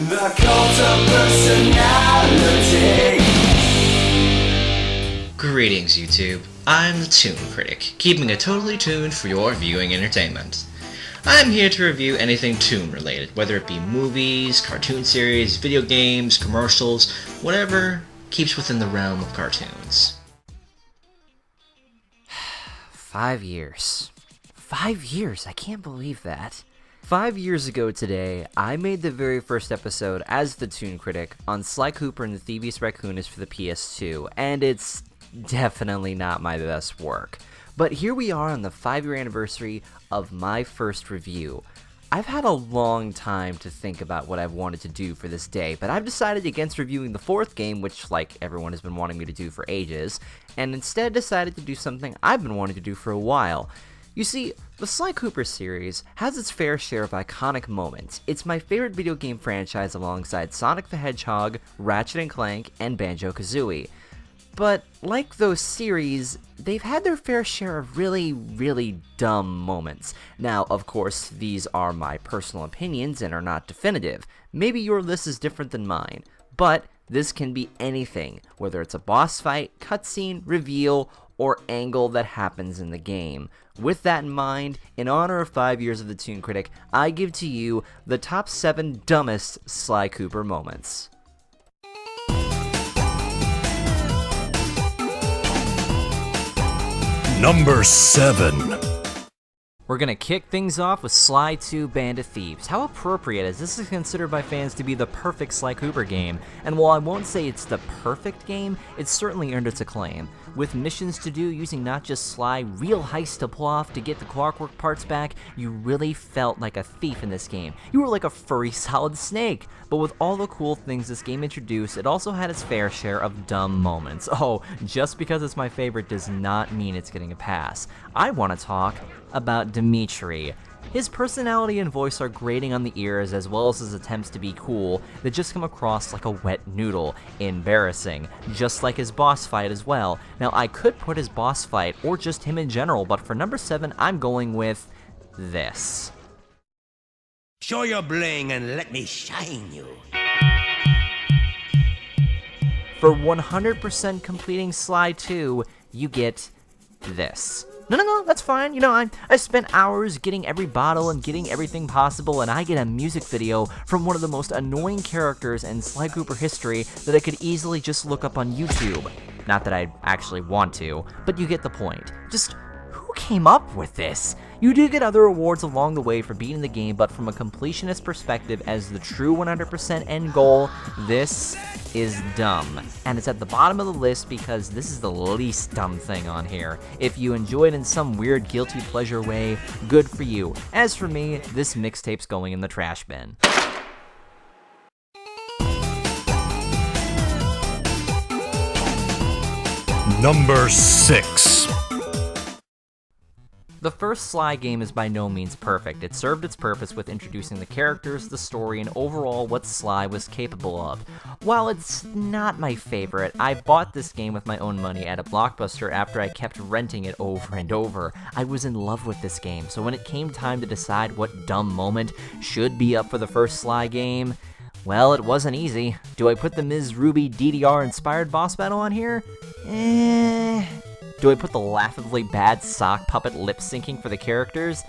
The cult of personality. Greetings, YouTube. I'm the Toon Critic, keeping it totally tuned for your viewing entertainment. I'm here to review anything Toon related, whether it be movies, cartoon series, video games, commercials, whatever keeps within the realm of cartoons. 5 years. 5 years, I can't believe that. 5 years ago today, I made the very first episode as the Toon Critic on Sly Cooper and the Thievius Raccoonus for the PS2, and it's definitely not my best work. But here we are on the 5-year anniversary of my first review. I've had a long time to think about what I've wanted to do for this day, but I've decided against reviewing the fourth game, which, like, everyone has been wanting me to do for ages, and instead decided to do something I've been wanting to do for a while. You see, the Sly Cooper series has its fair share of iconic moments. It's my favorite video game franchise alongside Sonic the Hedgehog, Ratchet & Clank, and Banjo-Kazooie. But, like those series, they've had their fair share of really, really dumb moments. Now, of course, these are my personal opinions and are not definitive. Maybe your list is different than mine, but this can be anything, whether it's a boss fight, cutscene, reveal, or angle that happens in the game. With that in mind, in honor of 5 years of the Toon Critic, I give to you the top 7 dumbest Sly Cooper moments. Number 7. We're gonna kick things off with Sly 2 Band of Thieves. How appropriate, as this is considered by fans to be the perfect Sly Cooper game, and while I won't say it's the perfect game, it's certainly earned its acclaim. With missions to do using not just Sly, real heists to pull off to get the Clockwork parts back, you really felt like a thief in this game. You were like a furry Solid Snake. But with all the cool things this game introduced, it also had its fair share of dumb moments. Oh, just because it's my favorite does not mean it's getting a pass. I want to talk about Dimitri. His personality and voice are grating on the ears, as well as his attempts to be cool that just come across like a wet noodle. Embarrassing, just like his boss fight as well. Now, I could put his boss fight, or just him in general, but for number 7, I'm going with this. Show your bling and let me shine you. For 100% completing Sly 2, you get this. No, that's fine. You know, I spent hours getting every bottle and getting everything possible, and I get a music video from one of the most annoying characters in Sly Cooper history that I could easily just look up on YouTube. Not that I actually want to, but you get the point. Just, who came up with this? You do get other awards along the way for beating the game, but from a completionist perspective, as the true 100% end goal, this is dumb. And it's at the bottom of the list because this is the least dumb thing on here. If you enjoy it in some weird guilty pleasure way, good for you. As for me, this mixtape's going in the trash bin. Number 6. The first Sly game is by no means perfect. It served its purpose with introducing the characters, the story, and overall what Sly was capable of. While it's not my favorite, I bought this game with my own money at a Blockbuster after I kept renting it over and over. I was in love with this game, so when it came time to decide what dumb moment should be up for the first Sly game, well, it wasn't easy. Do I put the Ms. Ruby DDR-inspired boss battle on here? Do I put the laughably bad sock puppet lip-syncing for the characters?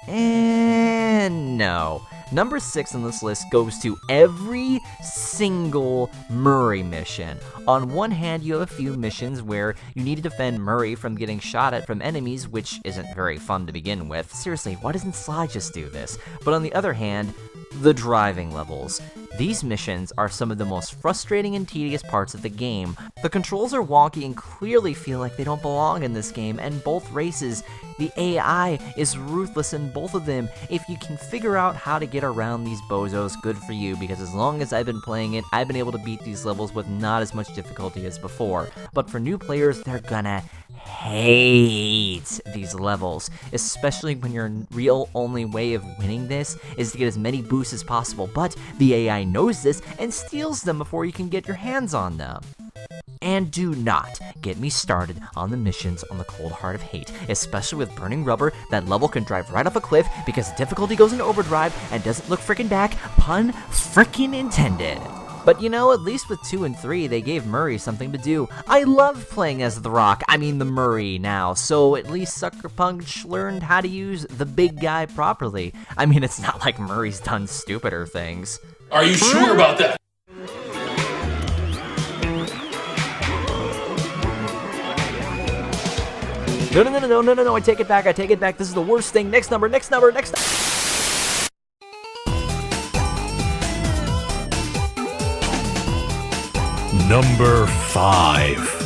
No. Number 6 on this list goes to every single Murray mission. On one hand, you have a few missions where you need to defend Murray from getting shot at from enemies, which isn't very fun to begin with. Seriously, why doesn't Sly just do this? But on the other hand, the driving levels. These missions are some of the most frustrating and tedious parts of the game. The controls are wonky and clearly feel like they don't belong in this game, and both races, the AI is ruthless in both of them. If you can figure out how to get around these bozos, good for you, because as long as I've been playing it, I've been able to beat these levels with not as much difficulty as before. But for new players, they're gonna hate these levels, especially when your real only way of winning this is to get as many boosts as possible, but the AI knows this and steals them before you can get your hands on them. And do not get me started on the missions on the Cold Heart of Hate, especially with Burning Rubber. That level can drive right off a cliff because the difficulty goes into overdrive and doesn't look frickin' back, pun frickin' intended. But you know, at least with 2 and 3, they gave Murray something to do. I love playing as the Rock, the Murray now, so at least Sucker Punch learned how to use the big guy properly. It's not like Murray's done stupider things. Are you sure about that? No, I take it back, this is the worst thing. Next number. Number 5.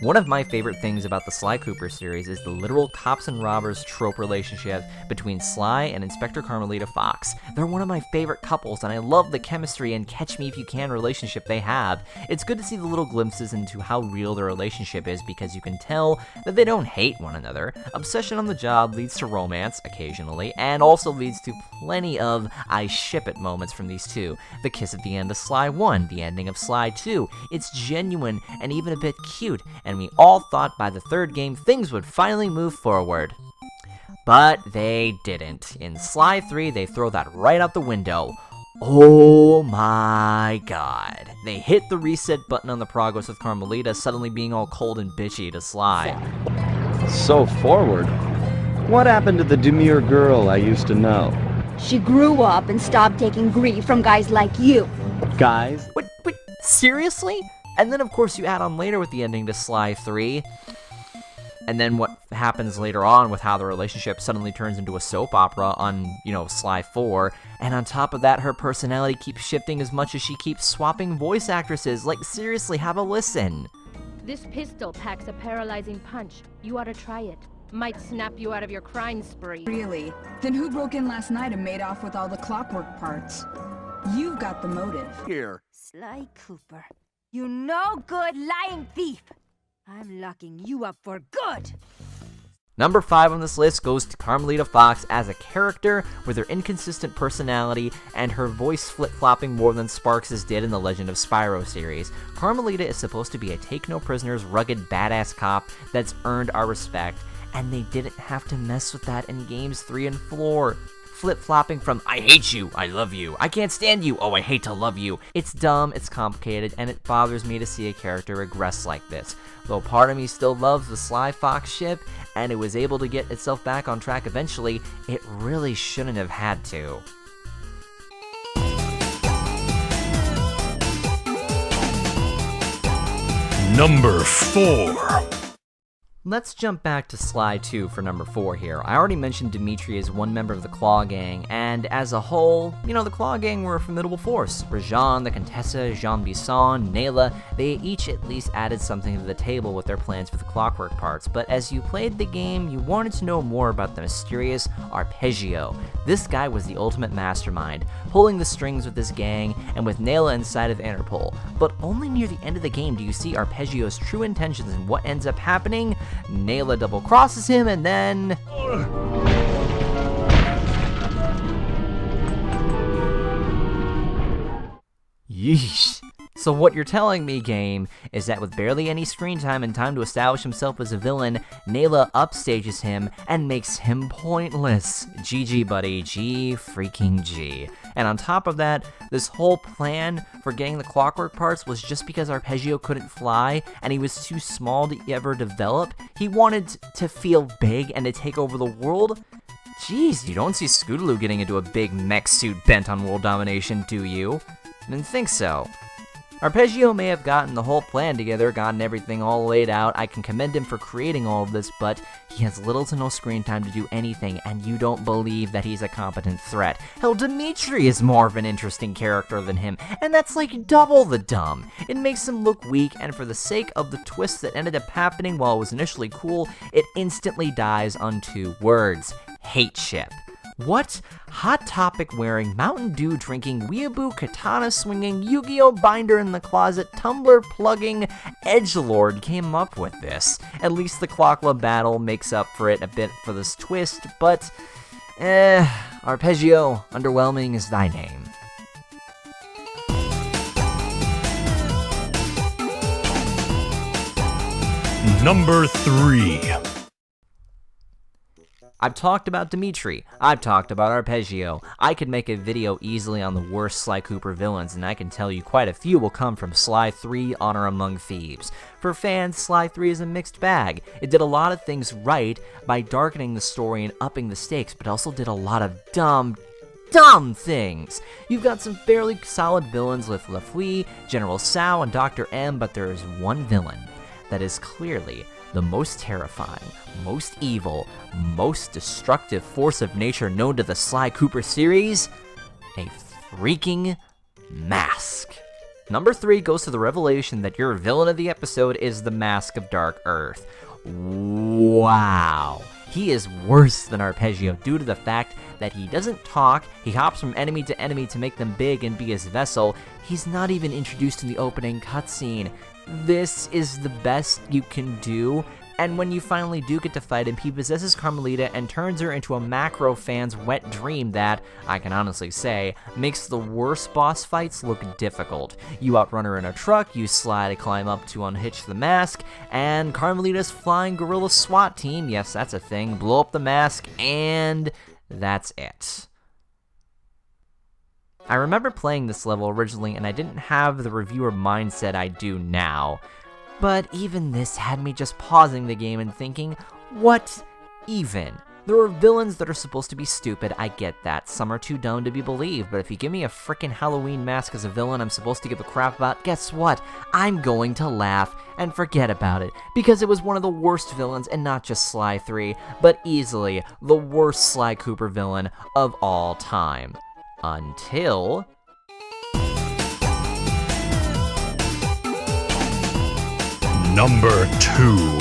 One of my favorite things about the Sly Cooper series is the literal cops and robbers trope relationship between Sly and Inspector Carmelita Fox. They're one of my favorite couples, and I love the chemistry and catch-me-if-you-can relationship they have. It's good to see the little glimpses into how real their relationship is because you can tell that they don't hate one another. Obsession on the job leads to romance, occasionally, and also leads to plenty of I ship it moments from these two. The kiss at the end of Sly 1, the ending of Sly 2. It's genuine and even a bit cute, and we all thought by the third game things would finally move forward. But they didn't. In Sly 3, they throw that right out the window. Oh my god. They hit the reset button on the progress with Carmelita suddenly being all cold and bitchy to Sly. So forward. What happened to the demure girl I used to know? She grew up and stopped taking grief from guys like you. Guys? Wait, seriously? And then, of course, you add on later with the ending to Sly 3. And then what happens later on with how the relationship suddenly turns into a soap opera on, Sly 4. And on top of that, her personality keeps shifting as much as she keeps swapping voice actresses. Like, seriously, have a listen. This pistol packs a paralyzing punch. You ought to try it. Might snap you out of your crime spree. Really? Then who broke in last night and made off with all the clockwork parts? You've got the motive. Here. Sly Cooper. You no good lying thief! I'm locking you up for good! Number 5 on this list goes to Carmelita Fox as a character with her inconsistent personality and her voice flip-flopping more than Sparks' did in the Legend of Spyro series. Carmelita is supposed to be a take-no-prisoners, rugged, badass cop that's earned our respect, and they didn't have to mess with that in games 3 and 4. Flip-flopping from, I hate you, I love you, I can't stand you, oh I hate to love you. It's dumb, it's complicated, and it bothers me to see a character regress like this. Though part of me still loves the Sly Fox ship, and it was able to get itself back on track eventually, it really shouldn't have had to. Number 4. Let's jump back to Sly 2 for number 4 here. I already mentioned Dimitri as one member of the Claw Gang, and as a whole, the Claw Gang were a formidable force. Rajan, the Contessa, Jean Bisson, Nayla, they each at least added something to the table with their plans for the clockwork parts, but as you played the game, you wanted to know more about the mysterious Arpeggio. This guy was the ultimate mastermind, pulling the strings with this gang and with Nayla inside of Interpol. But only near the end of the game do you see Arpeggio's true intentions, and what ends up happening? Nayla double crosses him, and then... Yeesh. So what you're telling me, game, is that with barely any screen time and time to establish himself as a villain, Nayla upstages him and makes him pointless. GG, buddy. G freaking G. And on top of that, this whole plan for getting the clockwork parts was just because Arpeggio couldn't fly and he was too small to ever develop. He wanted to feel big and to take over the world. Jeez, you don't see Scootaloo getting into a big mech suit bent on world domination, do you? I didn't think so. Arpeggio may have gotten the whole plan together, gotten everything all laid out. I can commend him for creating all of this, but he has little to no screen time to do anything, and you don't believe that he's a competent threat. Hell, Dimitri is more of an interesting character than him, and that's like double the dumb. It makes him look weak, and for the sake of the twist that ended up happening while it was initially cool, it instantly dies on 2 words. Hate ship. What Hot Topic wearing, Mountain Dew drinking, weeaboo katana swinging, Yu-Gi-Oh binder in the closet, Tumblr plugging edgelord came up with this? At least the Clockla battle makes up for it a bit for this twist, but Arpeggio, underwhelming is thy name. Number 3. I've talked about Dimitri, I've talked about Arpeggio. I could make a video easily on the worst Sly Cooper villains, and I can tell you quite a few will come from Sly 3 Honor Among Thieves. For fans, Sly 3 is a mixed bag. It did a lot of things right by darkening the story and upping the stakes, but also did a lot of dumb things. You've got some fairly solid villains with LaFouille, General Tsao, and Dr. M, but there is one villain that is clearly the most terrifying, most evil, most destructive force of nature known to the Sly Cooper series, a freaking mask. Number 3 goes to the revelation that your villain of the episode is the Mask of Dark Earth. Wow. He is worse than Arpeggio due to the fact that he doesn't talk, he hops from enemy to enemy to make them big and be his vessel. He's not even introduced in the opening cutscene. This is the best you can do, and when you finally do get to fight him, he possesses Carmelita and turns her into a macro fan's wet dream that, I can honestly say, makes the worst boss fights look difficult. You outrun her in a truck, you Sly to climb up to unhitch the mask, and Carmelita's flying gorilla SWAT team, yes that's a thing, blow up the mask, and that's it. I remember playing this level originally and I didn't have the reviewer mindset I do now, but even this had me just pausing the game and thinking, what even? There are villains that are supposed to be stupid, I get that, some are too dumb to be believed, but if you give me a frickin' Halloween mask as a villain I'm supposed to give a crap about, guess what? I'm going to laugh and forget about it, because it was one of the worst villains, and not just Sly 3, but easily the worst Sly Cooper villain of all time. Until... Number 2.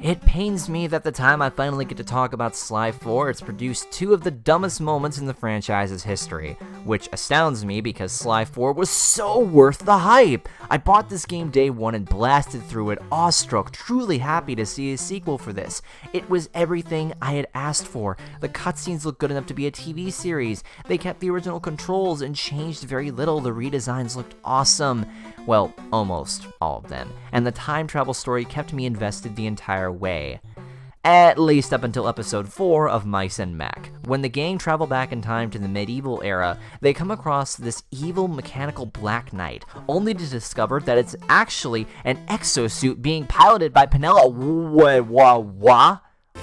It pains me that the time I finally get to talk about Sly 4, it's produced 2 of the dumbest moments in the franchise's history, which astounds me because Sly 4 was so worth the hype. I bought this game day 1 and blasted through it, awestruck, truly happy to see a sequel for this. It was everything I had asked for. The cutscenes looked good enough to be a TV series. They kept the original controls and changed very little. The redesigns looked awesome. Well, almost all of them. And the time travel story kept me invested the entire way. At least up until episode 4 of Mice and Mac. When the gang travel back in time to the medieval era, they come across this evil mechanical Black Knight, only to discover that it's actually an exosuit being piloted by Penelope.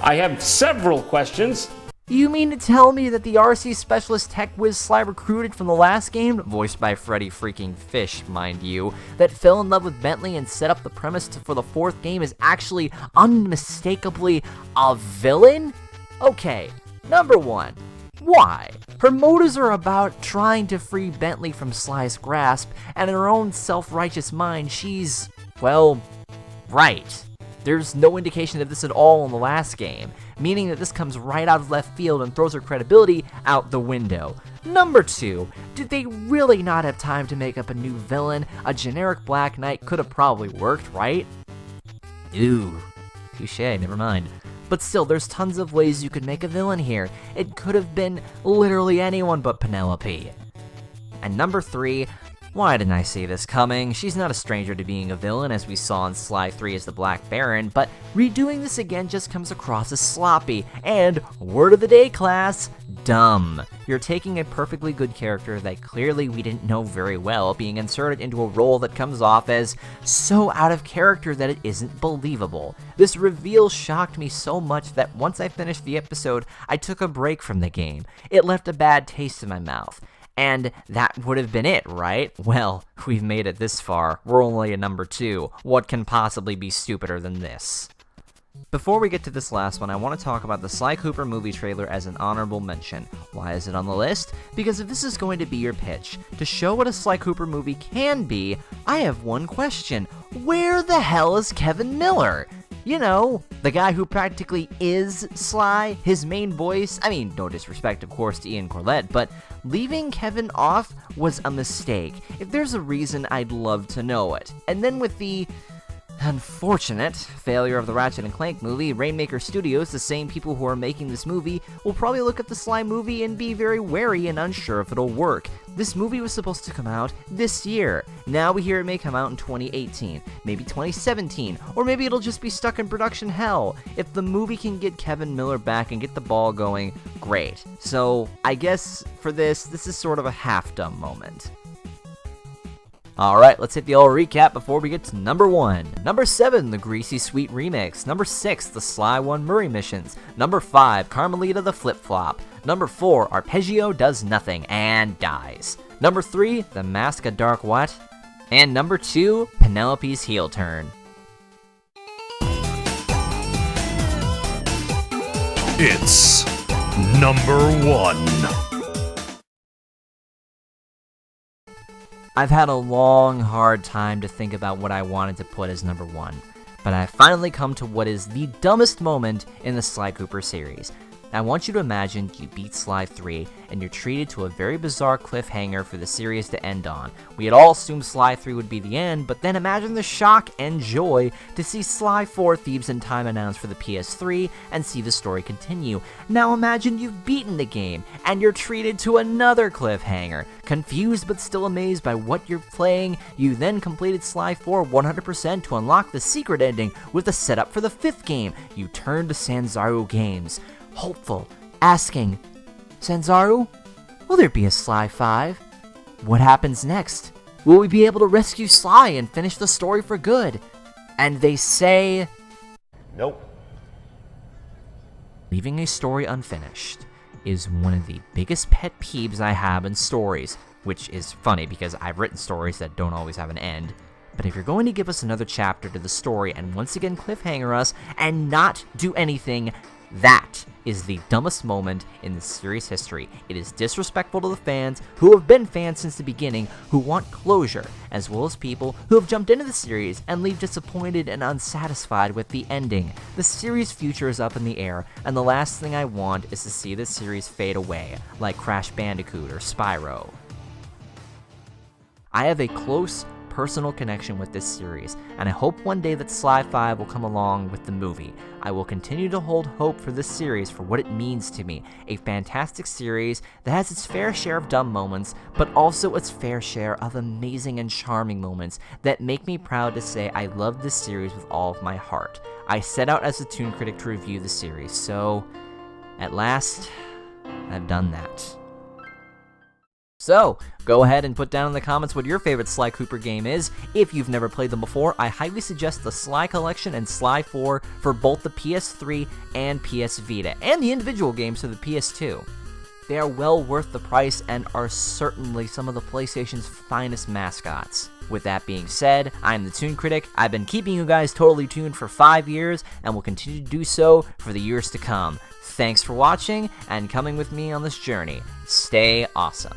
I have several questions. You mean to tell me that the RC Specialist Tech Whiz Sly recruited from the last game, voiced by Freddy freaking Fish, mind you, that fell in love with Bentley and set up the premise for the 4th game is actually unmistakably a villain? Okay, number 1. Why? Her motives are about trying to free Bentley from Sly's grasp, and in her own self-righteous mind, she's, well, right. There's no indication of this at all in the last game, meaning that this comes right out of left field and throws her credibility out the window. Number 2, did they really not have time to make up a new villain? A generic Black Knight could have probably worked, right? Ooh, touché, never mind. But still, there's tons of ways you could make a villain here. It could have been literally anyone but Penelope. And number 3, why didn't I see this coming? She's not a stranger to being a villain, as we saw in Sly 3 as the Black Baron, but redoing this again just comes across as sloppy, and, word of the day class, dumb. You're taking a perfectly good character that clearly we didn't know very well, being inserted into a role that comes off as so out of character that it isn't believable. This reveal shocked me so much that once I finished the episode, I took a break from the game. It left a bad taste in my mouth. And that would have been it, right? Well, we've made it this far. We're only at number 2. What can possibly be stupider than this? Before we get to this last one, I want to talk about the Sly Cooper movie trailer as an honorable mention. Why is it on the list? Because if this is going to be your pitch, to show what a Sly Cooper movie can be, I have one question. Where the hell is Kevin Miller? You know, the guy who practically is Sly, his main voice. I mean, no disrespect, of course, to Ian Corlett, but leaving Kevin off was a mistake. If there's a reason, I'd love to know it. And then with the Unfortunate failure of the Ratchet & Clank movie, Rainmaker Studios, the same people who are making this movie, will probably look at the Sly movie and be very wary and unsure if it'll work. This movie was supposed to come out this year. Now we hear it may come out in 2018, maybe 2017, or maybe it'll just be stuck in production hell. If the movie can get Kevin Miller back and get the ball going, great. So I guess for this is sort of a half-dumb moment. Alright, let's hit the old recap before we get to number 1. Number 7, the Greasy Sweet Remix. Number 6, the Sly 1 Murray Missions. Number 5, Carmelita the Flip Flop. Number 4, Arpeggio Does Nothing and Dies. Number 3, The Mask of Dark What? And number 2, Penelope's Heel Turn. It's number 1. I've had a long, hard time to think about what I wanted to put as number 1, but I've finally come to what is the dumbest moment in the Sly Cooper series. I want you to imagine you beat Sly 3, and you're treated to a very bizarre cliffhanger for the series to end on. We had all assumed Sly 3 would be the end, but then imagine the shock and joy to see Sly 4 Thieves in Time announced for the PS3 and see the story continue. Now imagine you've beaten the game, and you're treated to another cliffhanger. Confused but still amazed by what you're playing, you then completed Sly 4 100% to unlock the secret ending with the setup for the 5th game. You turn to Sanzaru Games, hopeful, asking, Sanzaru, will there be a Sly 5? What happens next? Will we be able to rescue Sly and finish the story for good? And they say, Nope. leaving a story unfinished is one of the biggest pet peeves I have in stories, which is funny because I've written stories that don't always have an end. But if you're going to give us another chapter to the story and once again cliffhanger us and not do anything, that is the dumbest moment in the series history. It is disrespectful to the fans who have been fans since the beginning, who want closure, as well as people who have jumped into the series and leave disappointed and unsatisfied with the ending. The series' future is up in the air, and the last thing I want is to see this series fade away, like Crash Bandicoot or Spyro. I have a close personal connection with this series, and I hope one day that Sly 5 will come along with the movie. I will continue to hold hope for this series for what it means to me, a fantastic series that has its fair share of dumb moments, but also its fair share of amazing and charming moments that make me proud to say I love this series with all of my heart. I set out as a Toon Critic to review the series, so at last, I've done that. So, go ahead and put down in the comments what your favorite Sly Cooper game is. If you've never played them before, I highly suggest the Sly Collection and Sly 4 for both the PS3 and PS Vita, and the individual games for the PS2. They are well worth the price and are certainly some of the PlayStation's finest mascots. With that being said, I'm the Toon Critic. I've been keeping you guys totally tuned for 5 years, and will continue to do so for the years to come. Thanks for watching, and coming with me on this journey. Stay awesome.